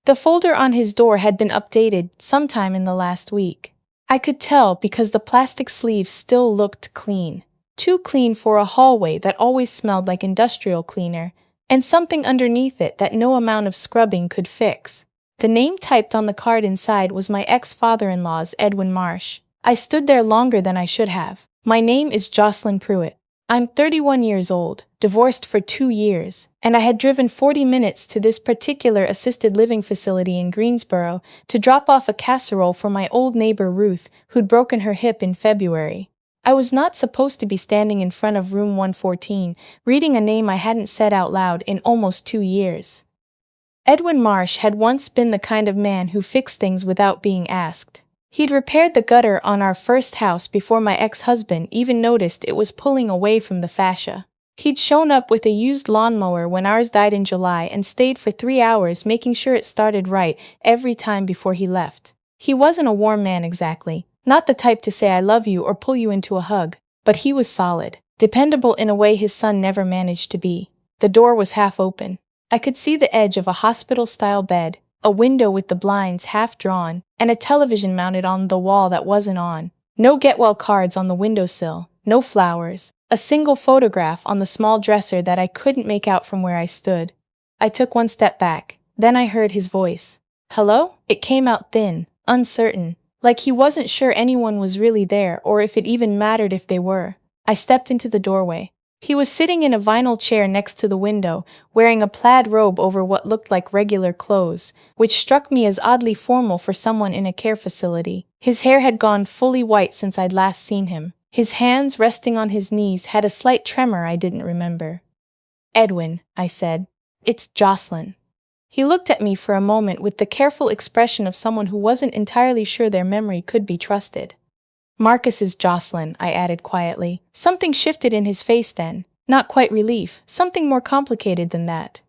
The folder on his door had been updated sometime in the last week. I could tell because the plastic sleeves still looked clean. Too clean for a hallway that always smelled like industrial cleaner, and something underneath it that no amount of scrubbing could fix. The name typed on the card inside was my ex-father-in-law's, Edwin Marsh. I stood there longer than I should have. My name is Jocelyn Pruitt. I'm 31 years old, divorced for 2 years, and I had driven 40 minutes to this particular assisted living facility in Greensboro to drop off a casserole for my old neighbor Ruth, who'd broken her hip in February. I was not supposed to be standing in front of room 114, reading a name I hadn't said out loud in almost 2 years. Edwin Marsh had once been the kind of man who fixed things without being asked. He'd repaired the gutter on our first house before my ex-husband even noticed it was pulling away from the fascia. He'd shown up with a used lawnmower when ours died in July and stayed for 3 hours making sure it started right every time before he left. He wasn't a warm man exactly, not the type to say I love you or pull you into a hug, but he was solid, dependable in a way his son never managed to be. The door was half open. I could see the edge of a hospital-style bed, a window with the blinds half drawn, and a television mounted on the wall that wasn't on. No get-well cards on the windowsill, no flowers, a single photograph on the small dresser that I couldn't make out from where I stood. I took one step back, then I heard his voice. "Hello?" It came out thin, uncertain, like he wasn't sure anyone was really there or if it even mattered if they were. I stepped into the doorway. He was sitting in a vinyl chair next to the window, wearing a plaid robe over what looked like regular clothes, which struck me as oddly formal for someone in a care facility. His hair had gone fully white since I'd last seen him. His hands resting on his knees had a slight tremor I didn't remember. "Edwin," I said. "It's Jocelyn." He looked at me for a moment with the careful expression of someone who wasn't entirely sure their memory could be trusted. "Marcus is Jocelyn," I added quietly. Something shifted in his face then. Not quite relief, something more complicated than that.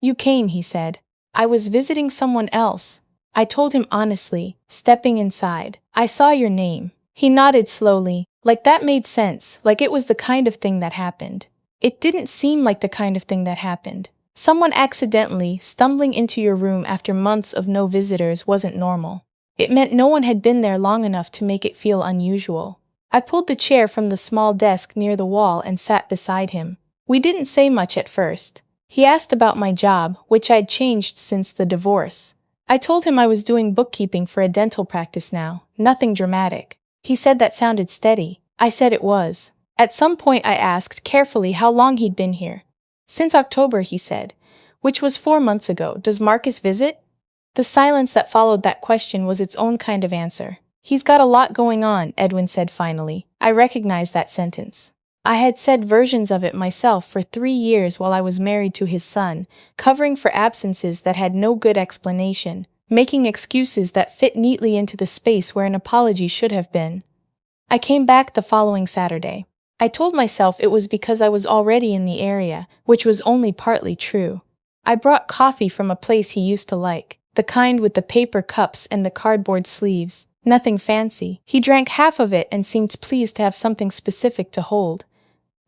"You came," he said. "I was visiting someone else." I told him honestly, stepping inside. "I saw your name." He nodded slowly, like that made sense, like it was the kind of thing that happened. It didn't seem like the kind of thing that happened. Someone accidentally stumbling into your room after months of no visitors wasn't normal. It meant no one had been there long enough to make it feel unusual. I pulled the chair from the small desk near the wall and sat beside him. We didn't say much at first. He asked about my job, which I'd changed since the divorce. I told him I was doing bookkeeping for a dental practice now, nothing dramatic. He said that sounded steady. I said it was. At some point I asked carefully how long he'd been here. "Since October," he said, "which was 4 months ago. Does Marcus visit?" The silence that followed that question was its own kind of answer. "He's got a lot going on," Edwin said finally. I recognized that sentence. I had said versions of it myself for 3 years while I was married to his son, covering for absences that had no good explanation, making excuses that fit neatly into the space where an apology should have been. I came back the following Saturday. I told myself it was because I was already in the area, which was only partly true. I brought coffee from a place he used to like. The kind with the paper cups and the cardboard sleeves. Nothing fancy. He drank half of it and seemed pleased to have something specific to hold.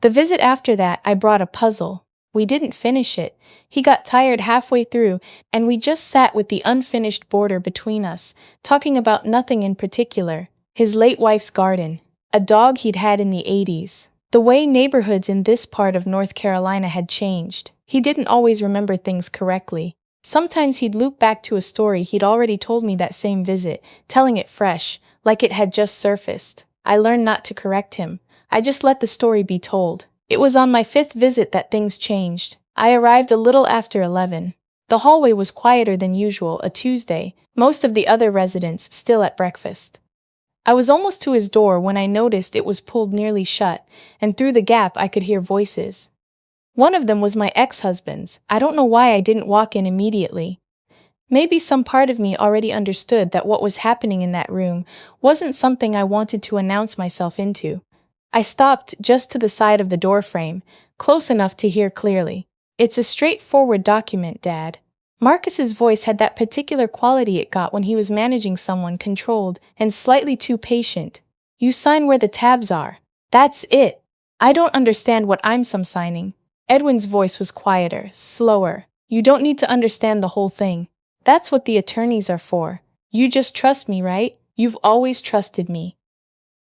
The visit after that, I brought a puzzle. We didn't finish it. He got tired halfway through, and we just sat with the unfinished border between us, talking about nothing in particular. His late wife's garden. A dog he'd had in the 80s. The way neighborhoods in this part of North Carolina had changed. He didn't always remember things correctly. Sometimes he'd loop back to a story he'd already told me that same visit, telling it fresh, like it had just surfaced. I learned not to correct him. I just let the story be told. It was on my 5th visit that things changed. I arrived a little after 11. The hallway was quieter than usual, a Tuesday, most of the other residents still at breakfast. I was almost to his door when I noticed it was pulled nearly shut, and through the gap I could hear voices. One of them was my ex-husband's. I don't know why I didn't walk in immediately. Maybe some part of me already understood that what was happening in that room wasn't something I wanted to announce myself into. I stopped just to the side of the doorframe, close enough to hear clearly. "It's a straightforward document, Dad." Marcus's voice had that particular quality it got when he was managing someone controlled and slightly too patient. "You sign where the tabs are. That's it. I don't understand what I'm signing." Edwin's voice was quieter, slower. "You don't need to understand the whole thing. That's what the attorneys are for. You just trust me, right? You've always trusted me.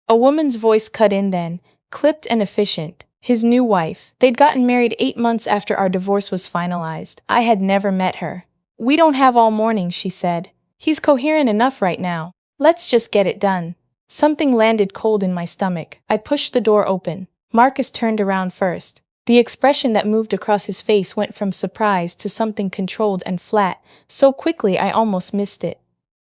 A woman's voice cut in then, clipped and efficient. His new wife. They'd gotten married 8 months after our divorce was finalized. I had never met her. We don't have all morning, she said. He's coherent enough right now. Let's just get it done. Something landed cold in my stomach. I pushed the door open. Marcus turned around first. The expression that moved across his face went from surprise to something controlled and flat, so quickly I almost missed it.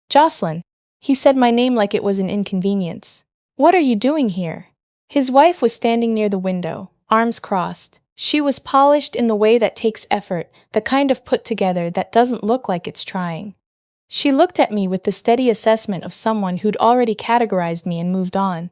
Jocelyn. He said my name like it was an inconvenience. What are you doing here? His wife was standing near the window, arms crossed. She was polished in the way that takes effort, the kind of put together that doesn't look like it's trying. She looked at me with the steady assessment of someone who'd already categorized me and moved on.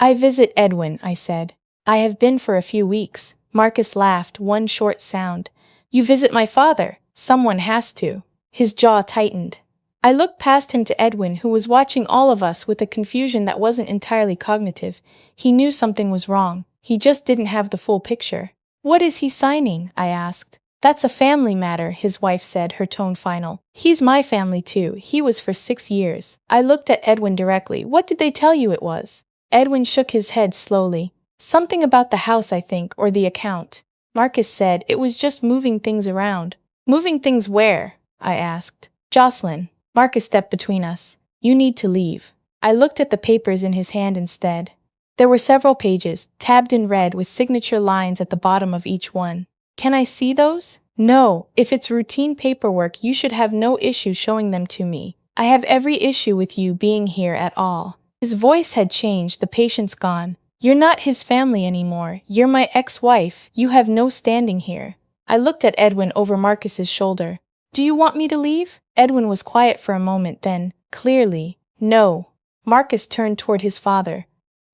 I visit Edwin, I said. I have been for a few weeks. Marcus laughed, one short sound. You visit my father. Someone has to. His jaw tightened. I looked past him to Edwin, who was watching all of us with a confusion that wasn't entirely cognitive. He knew something was wrong. He just didn't have the full picture. What is he signing? I asked. That's a family matter, his wife said, her tone final. He's my family too. He was for 6 years. I looked at Edwin directly. What did they tell you it was? Edwin shook his head slowly. Something about the house, I think, or the account. Marcus said it was just moving things around. Moving things where? I asked. Jocelyn. Marcus stepped between us. You need to leave. I looked at the papers in his hand instead. There were several pages, tabbed in red with signature lines at the bottom of each one. Can I see those? No, if it's routine paperwork, you should have no issue showing them to me. I have every issue with you being here at all. His voice had changed, the patience gone. You're not his family anymore. You're my ex-wife. You have no standing here. I looked at Edwin over Marcus's shoulder. Do you want me to leave? Edwin was quiet for a moment, then, clearly, no. Marcus turned toward his father.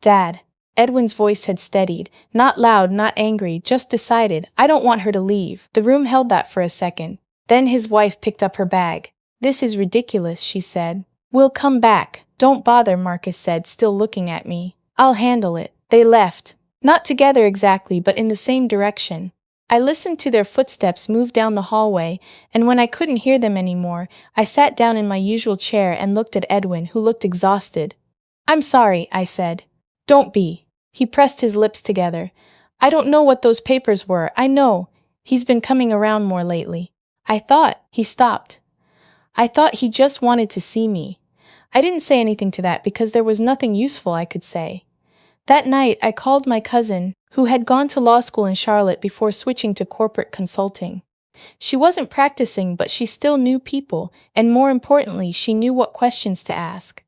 Dad. Edwin's voice had steadied, not loud, not angry, just decided. I don't want her to leave. The room held that for a second. Then his wife picked up her bag. This is ridiculous, she said. We'll come back. Don't bother, Marcus said, still looking at me. I'll handle it. They left. Not together exactly, but in the same direction. I listened to their footsteps move down the hallway, and when I couldn't hear them anymore, I sat down in my usual chair and looked at Edwin, who looked exhausted. I'm sorry, I said. Don't be. He pressed his lips together. I don't know what those papers were. I know. He's been coming around more lately. He stopped. I thought he just wanted to see me. I didn't say anything to that because there was nothing useful I could say. That night, I called my cousin, who had gone to law school in Charlotte before switching to corporate consulting. She wasn't practicing, but she still knew people, and more importantly, she knew what questions to ask.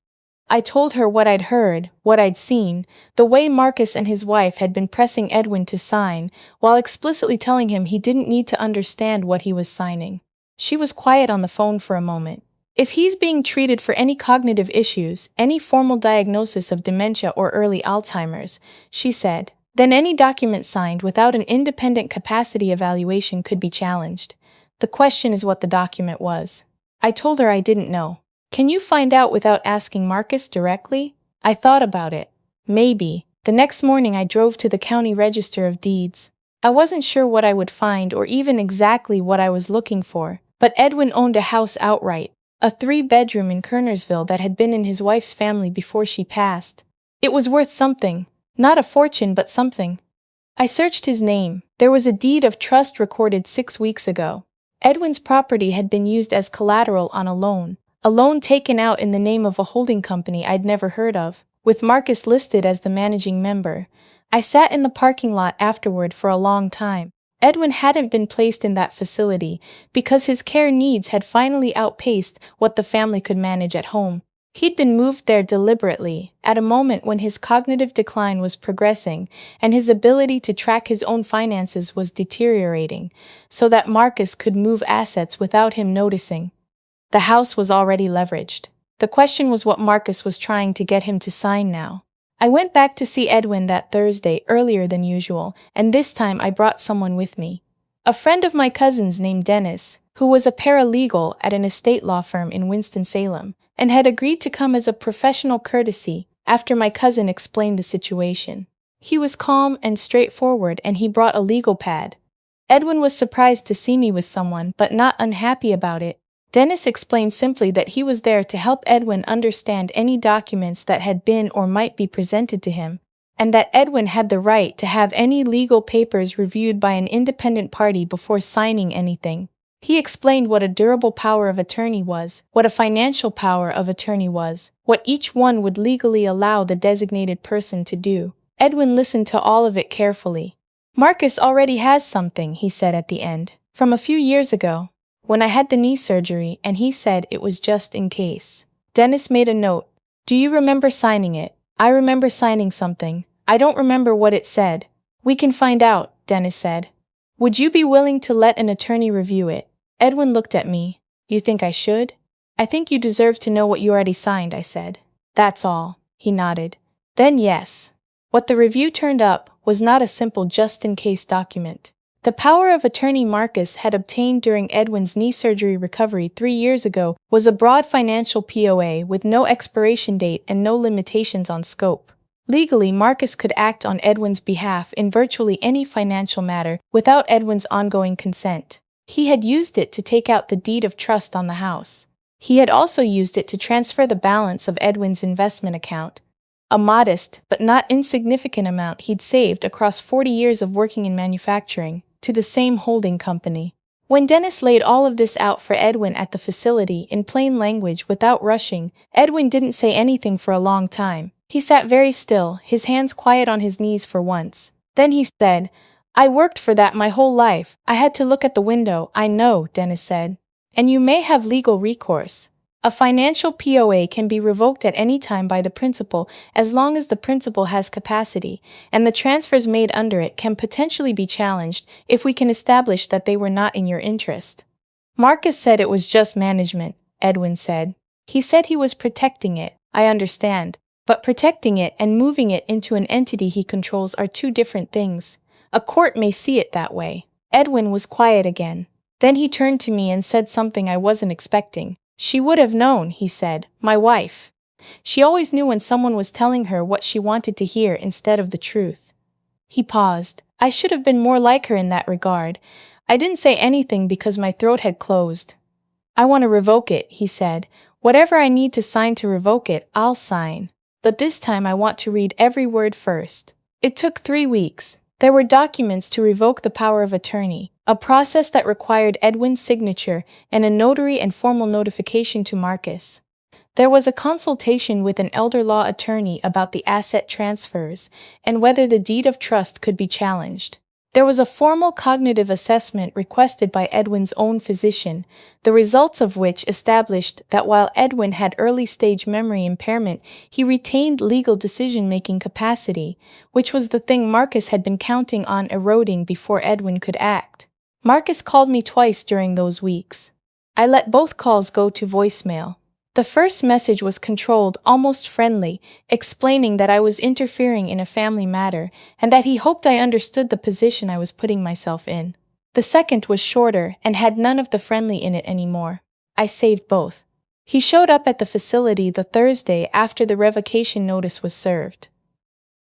I told her what I'd heard, what I'd seen, the way Marcus and his wife had been pressing Edwin to sign, while explicitly telling him he didn't need to understand what he was signing. She was quiet on the phone for a moment. If he's being treated for any cognitive issues, any formal diagnosis of dementia or early Alzheimer's, she said, then any document signed without an independent capacity evaluation could be challenged. The question is what the document was. I told her I didn't know. Can you find out without asking Marcus directly? I thought about it. Maybe. The next morning I drove to the county register of deeds. I wasn't sure what I would find or even exactly what I was looking for, but Edwin owned a house outright. A 3-bedroom in Kernersville that had been in his wife's family before she passed. It was worth something. Not a fortune, but something. I searched his name. There was a deed of trust recorded 6 weeks ago. Edwin's property had been used as collateral on a loan taken out in the name of a holding company I'd never heard of, with Marcus listed as the managing member. I sat in the parking lot afterward for a long time. Edwin hadn't been placed in that facility because his care needs had finally outpaced what the family could manage at home. He'd been moved there deliberately, at a moment when his cognitive decline was progressing and his ability to track his own finances was deteriorating, so that Marcus could move assets without him noticing. The house was already leveraged. The question was what Marcus was trying to get him to sign now. I went back to see Edwin that Thursday earlier than usual, and this time I brought someone with me. A friend of my cousin's named Dennis, who was a paralegal at an estate law firm in Winston-Salem, and had agreed to come as a professional courtesy after my cousin explained the situation. He was calm and straightforward, and he brought a legal pad. Edwin was surprised to see me with someone, but not unhappy about it. Dennis explained simply that he was there to help Edwin understand any documents that had been or might be presented to him, and that Edwin had the right to have any legal papers reviewed by an independent party before signing anything. He explained what a durable power of attorney was, what a financial power of attorney was, what each one would legally allow the designated person to do. Edwin listened to all of it carefully. Marcus already has something, he said at the end, from a few years ago, when I had the knee surgery, and he said it was just in case. Dennis made a note. Do you remember signing it? I remember signing something. I don't remember what it said. We can find out, Dennis said. Would you be willing to let an attorney review it? Edwin looked at me. You think I should? I think you deserve to know what you already signed, I said. That's all, he nodded. Then yes. What the review turned up was not a simple just-in-case document. The power of attorney Marcus had obtained during Edwin's knee surgery recovery 3 years ago was a broad financial POA with no expiration date and no limitations on scope. Legally, Marcus could act on Edwin's behalf in virtually any financial matter without Edwin's ongoing consent. He had used it to take out the deed of trust on the house. He had also used it to transfer the balance of Edwin's investment account, a modest but not insignificant amount he'd saved across 40 years of working in manufacturing, to the same holding company. When Dennis laid all of this out for Edwin at the facility in plain language without rushing, Edwin didn't say anything for a long time. He sat very still, his hands quiet on his knees for once. Then he said, I worked for that my whole life. I had to look at the window. I know, Dennis said. And you may have legal recourse. A financial POA can be revoked at any time by the principal as long as the principal has capacity, and the transfers made under it can potentially be challenged if we can establish that they were not in your interest. Marcus said it was just management, Edwin said. He said he was protecting it, I understand. But protecting it and moving it into an entity he controls are two different things. A court may see it that way. Edwin was quiet again. Then he turned to me and said something I wasn't expecting. She would have known, he said, my wife. She always knew when someone was telling her what she wanted to hear instead of the truth. He paused. I should have been more like her in that regard. I didn't say anything because my throat had closed. I want to revoke it, he said. Whatever I need to sign to revoke it, I'll sign. But this time I want to read every word first. It took 3 weeks. There were documents to revoke the power of attorney, a process that required Edwin's signature and a notary and formal notification to Marcus. There was a consultation with an elder law attorney about the asset transfers and whether the deed of trust could be challenged. There was a formal cognitive assessment requested by Edwin's own physician, the results of which established that while Edwin had early-stage memory impairment, he retained legal decision-making capacity, which was the thing Marcus had been counting on eroding before Edwin could act. Marcus called me twice during those weeks. I let both calls go to voicemail. The first message was controlled, almost friendly, explaining that I was interfering in a family matter and that he hoped I understood the position I was putting myself in. The second was shorter and had none of the friendly in it anymore. I saved both. He showed up at the facility the Thursday after the revocation notice was served.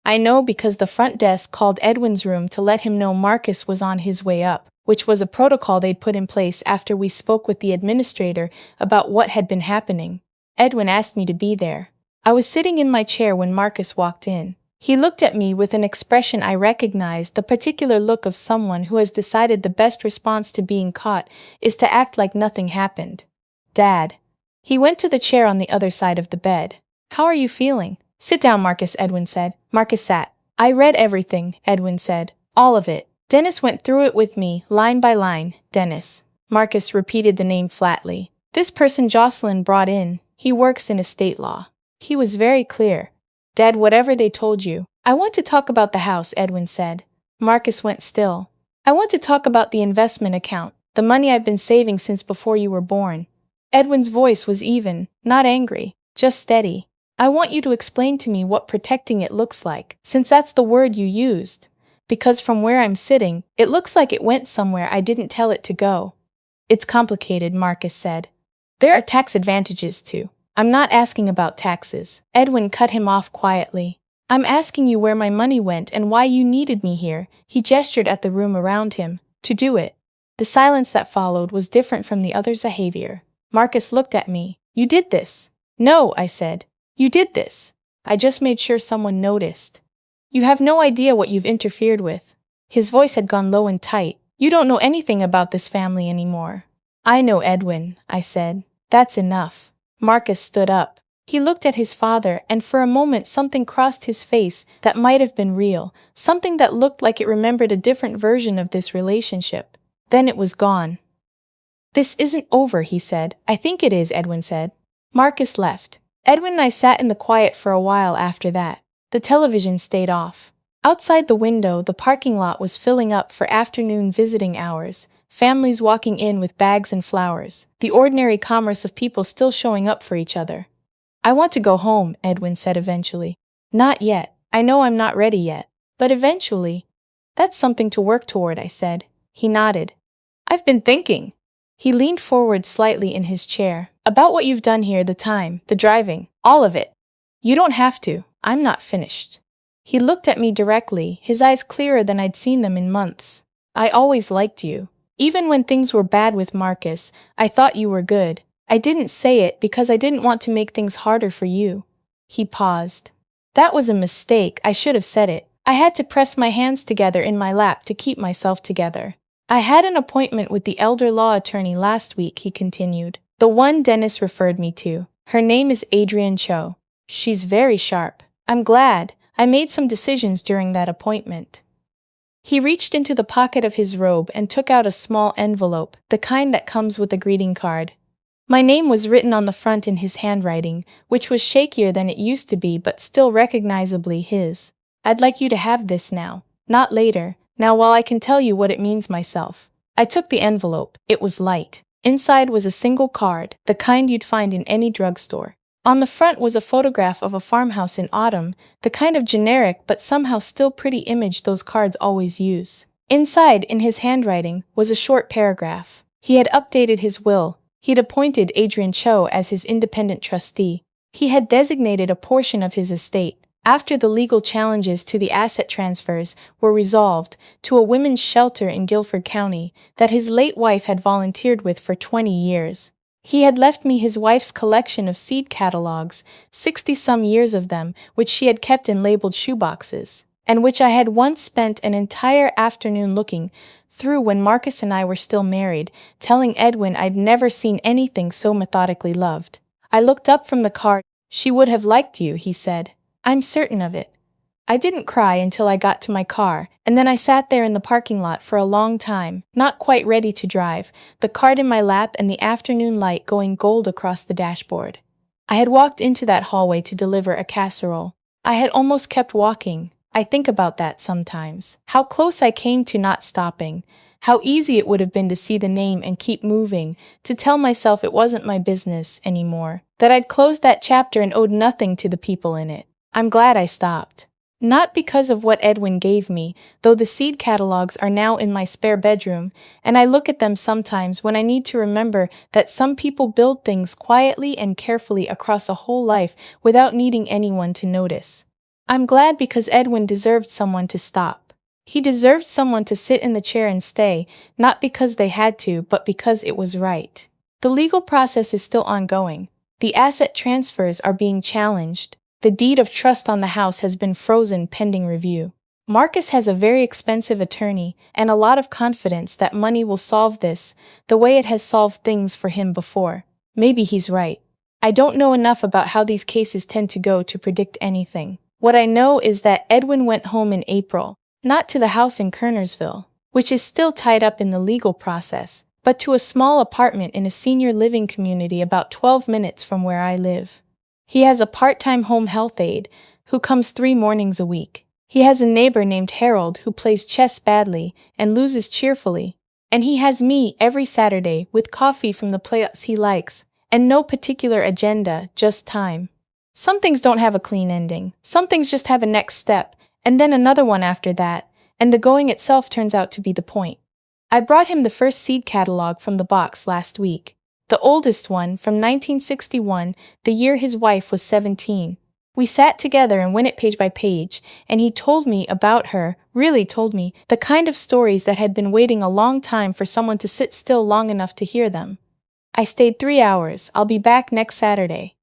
I know because the front desk called Edwin's room to let him know Marcus was on his way up, which was a protocol they'd put in place after we spoke with the administrator about what had been happening. Edwin asked me to be there. I was sitting in my chair when Marcus walked in. He looked at me with an expression I recognized, the particular look of someone who has decided the best response to being caught is to act like nothing happened. Dad. He went to the chair on the other side of the bed. How are you feeling? Sit down, Marcus, Edwin said. Marcus sat. I read everything, Edwin said. All of it. Dennis went through it with me, line by line. Dennis. Marcus repeated the name flatly. This person Jocelyn brought in. He works in estate law. He was very clear. Dad, whatever they told you. I want to talk about the house, Edwin said. Marcus went still. I want to talk about the investment account, the money I've been saving since before you were born. Edwin's voice was even, not angry, just steady. I want you to explain to me what protecting it looks like, since that's the word you used. Because from where I'm sitting, it looks like it went somewhere I didn't tell it to go. It's complicated, Marcus said. There are tax advantages too. I'm not asking about taxes. Edwin cut him off quietly. I'm asking you where my money went and why you needed me here. He gestured at the room around him. To do it. The silence that followed was different from the other's behavior. Marcus looked at me. You did this. No, I said. You did this. I just made sure someone noticed. You have no idea what you've interfered with. His voice had gone low and tight. You don't know anything about this family anymore. I know, Edwin, I said. That's enough. Marcus stood up. He looked at his father, and for a moment something crossed his face that might have been real, something that looked like it remembered a different version of this relationship. Then it was gone. This isn't over, he said. I think it is, Edwin said. Marcus left. Edwin and I sat in the quiet for a while after that. The television stayed off. Outside the window, the parking lot was filling up for afternoon visiting hours, families walking in with bags and flowers, the ordinary commerce of people still showing up for each other. I want to go home, Edwin said eventually. Not yet. I know I'm not ready yet. But eventually. That's something to work toward, I said. He nodded. I've been thinking. He leaned forward slightly in his chair. About what you've done here, the time, the driving, all of it. You don't have to. I'm not finished. He looked at me directly, his eyes clearer than I'd seen them in months. I always liked you. Even when things were bad with Marcus, I thought you were good. I didn't say it because I didn't want to make things harder for you. He paused. That was a mistake, I should have said it. I had to press my hands together in my lap to keep myself together. I had an appointment with the elder law attorney last week, he continued. The one Dennis referred me to. Her name is Adrienne Cho. She's very sharp. I'm glad. I made some decisions during that appointment. He reached into the pocket of his robe and took out a small envelope, the kind that comes with a greeting card. My name was written on the front in his handwriting, which was shakier than it used to be but still recognizably his. I'd like you to have this now, not later, now while I can tell you what it means myself. I took the envelope. It was light. Inside was a single card, the kind you'd find in any drugstore. On the front was a photograph of a farmhouse in autumn, the kind of generic but somehow still pretty image those cards always use. Inside, in his handwriting, was a short paragraph. He had updated his will. He'd appointed Adrienne Cho as his independent trustee. He had designated a portion of his estate, after the legal challenges to the asset transfers were resolved, to a women's shelter in Guilford County that his late wife had volunteered with for 20 years. He had left me his wife's collection of seed catalogs, 60-some years of them, which she had kept in labeled shoeboxes, and which I had once spent an entire afternoon looking through when Marcus and I were still married, telling Edwin I'd never seen anything so methodically loved. I looked up from the card. She would have liked you, he said. I'm certain of it. I didn't cry until I got to my car, and then I sat there in the parking lot for a long time, not quite ready to drive, the card in my lap and the afternoon light going gold across the dashboard. I had walked into that hallway to deliver a casserole. I had almost kept walking. I think about that sometimes. How close I came to not stopping. How easy it would have been to see the name and keep moving, to tell myself it wasn't my business anymore, that I'd closed that chapter and owed nothing to the people in it. I'm glad I stopped. Not because of what Edwin gave me, though the seed catalogs are now in my spare bedroom, and I look at them sometimes when I need to remember that some people build things quietly and carefully across a whole life without needing anyone to notice. I'm glad because Edwin deserved someone to stop. He deserved someone to sit in the chair and stay, not because they had to, but because it was right. The legal process is still ongoing. The asset transfers are being challenged. The deed of trust on the house has been frozen pending review. Marcus has a very expensive attorney and a lot of confidence that money will solve this, the way it has solved things for him before. Maybe he's right. I don't know enough about how these cases tend to go to predict anything. What I know is that Edwin went home in April, not to the house in Kernersville, which is still tied up in the legal process, but to a small apartment in a senior living community about 12 minutes from where I live. He has a part-time home health aide who comes 3 mornings a week. He has a neighbor named Harold who plays chess badly and loses cheerfully. And he has me every Saturday with coffee from the place he likes, and no particular agenda, just time. Some things don't have a clean ending. Some things just have a next step, and then another one after that, and the going itself turns out to be the point. I brought him the first seed catalog from the box last week. The oldest one, from 1961, the year his wife was 17. We sat together and went it page by page, and he told me about her, really told me, the kind of stories that had been waiting a long time for someone to sit still long enough to hear them. I stayed 3 hours. I'll be back next Saturday.